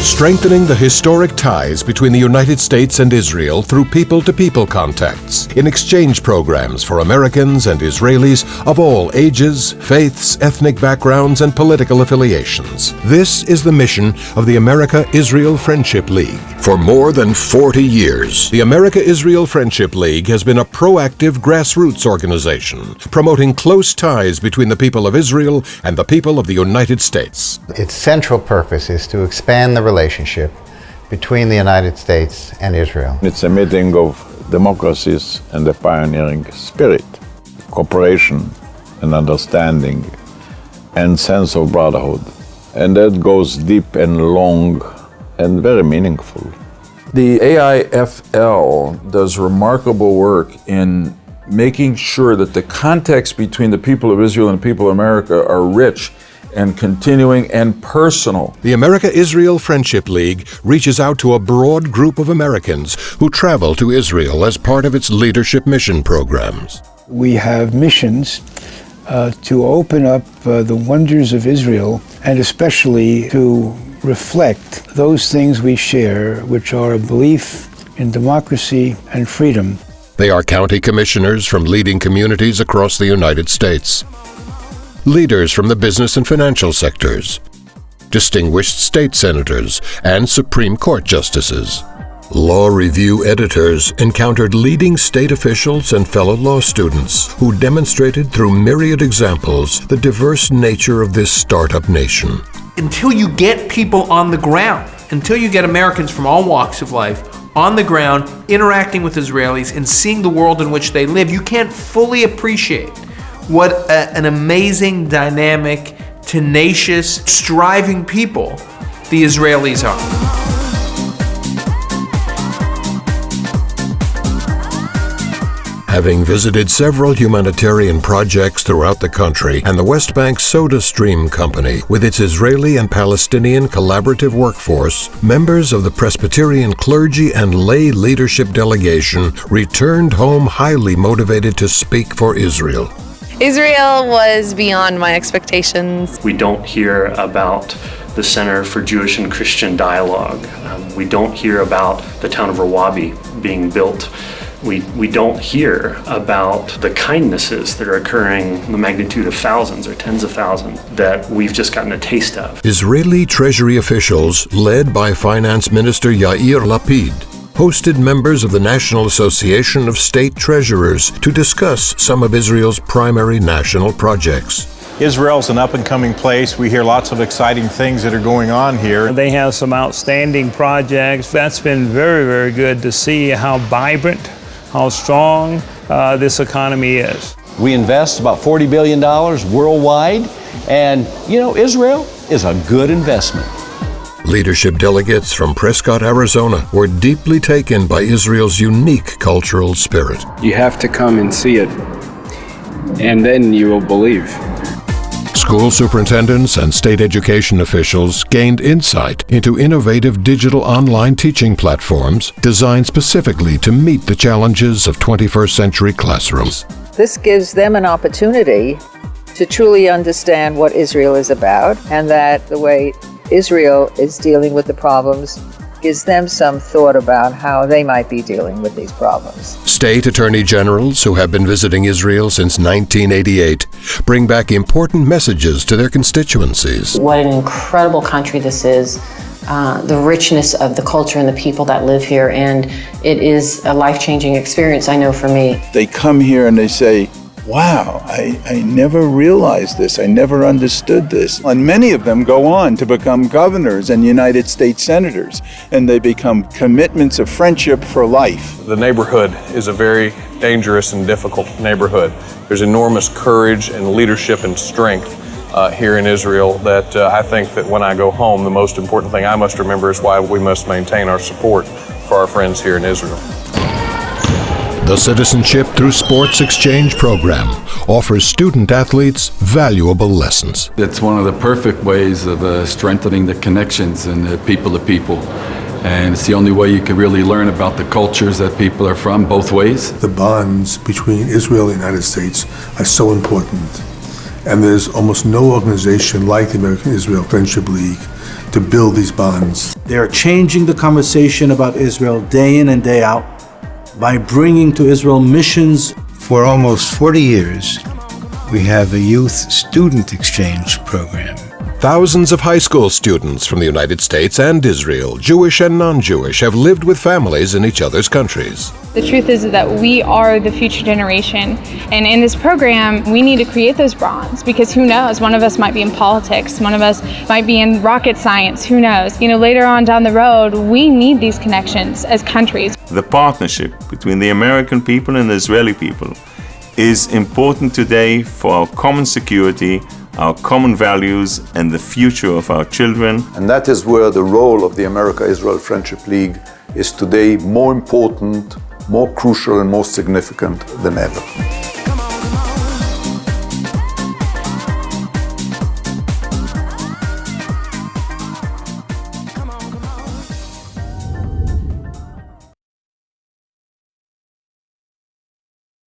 strengthening the historic ties between the United States and Israel through people-to-people contacts in exchange programs for Americans and Israelis of all ages, faiths, ethnic backgrounds, and political affiliations. This is the mission of the America-Israel Friendship League. For more than 40 years, the America-Israel Friendship League has been a proactive grassroots organization, promoting close ties between the people of Israel and the people of the United States. Its central purpose is to expand the relationship between the United States and Israel. It's a meeting of democracies and the pioneering spirit, cooperation and understanding and sense of brotherhood. And that goes deep and long and very meaningful. The AIFL does remarkable work in making sure that the context between the people of Israel and the people of America are rich and continuing and personal. The America-Israel Friendship League reaches out to a broad group of Americans who travel to Israel as part of its leadership mission programs. We have missions to open up the wonders of Israel, and especially to reflect those things we share, which are a belief in democracy and freedom. They are county commissioners from leading communities across the United States, leaders from the business and financial sectors, distinguished state senators, and Supreme Court justices. Law review editors encountered leading state officials and fellow law students who demonstrated through myriad examples the diverse nature of this startup nation. Until you get people on the ground, until you get Americans from all walks of life on the ground, interacting with Israelis and seeing the world in which they live, you can't fully appreciate what an amazing, dynamic, tenacious, striving people the Israelis are. Having visited several humanitarian projects throughout the country and the West Bank Soda Stream Company with its Israeli and Palestinian collaborative workforce, members of the Presbyterian clergy and lay leadership delegation returned home highly motivated to speak for Israel. Israel was beyond my expectations. We don't hear about the Center for Jewish and Christian Dialogue. We don't hear about the town of Rawabi being built. We don't hear about the kindnesses that are occurring in the magnitude of thousands or tens of thousands that we've just gotten a taste of. Israeli Treasury officials, led by Finance Minister Yair Lapid, hosted members of the National Association of State Treasurers to discuss some of Israel's primary national projects. Israel's an up-and-coming place. We hear lots of exciting things that are going on here. They have some outstanding projects. That's been very, very good to see how vibrant, how strong this economy is. We invest about $40 billion worldwide, and Israel is a good investment. Leadership delegates from Prescott, Arizona were deeply taken by Israel's unique cultural spirit. You have to come and see it, and then you will believe. School superintendents and state education officials gained insight into innovative digital online teaching platforms designed specifically to meet the challenges of 21st century classrooms. This gives them an opportunity to truly understand what Israel is about, and that the way Israel is dealing with the problems gives them some thought about how they might be dealing with these problems. State attorney generals who have been visiting Israel since 1988 bring back important messages to their constituencies. What an incredible country this is, the richness of the culture and the people that live here, and it is a life-changing experience, I know, for me. They come here and they say, wow, I never realized this. I never understood this. And many of them go on to become governors and United States senators, and they become commitments of friendship for life. The neighborhood is a very dangerous and difficult neighborhood. There's enormous courage and leadership and strength here in Israel that I think that when I go home, the most important thing I must remember is why we must maintain our support for our friends here in Israel. The Citizenship Through Sports Exchange program offers student athletes valuable lessons. It's one of the perfect ways of strengthening the connections and people to people. And it's the only way you can really learn about the cultures that people are from, both ways. The bonds between Israel and the United States are so important. And there's almost no organization like the American Israel Friendship League to build these bonds. They are changing the conversation about Israel day in and day out by bringing to Israel missions. For almost 40 years, we have a youth student exchange program. Thousands of high school students from the United States and Israel, Jewish and non-Jewish, have lived with families in each other's countries. The truth is that we are the future generation, and in this program we need to create those bonds, because who knows, one of us might be in politics, one of us might be in rocket science, who knows. Later on down the road, we need these connections as countries. The partnership between the American people and the Israeli people is important today for our common security, our common values, and the future of our children. And that is where the role of the America-Israel Friendship League is today more important, more crucial, and more significant than ever.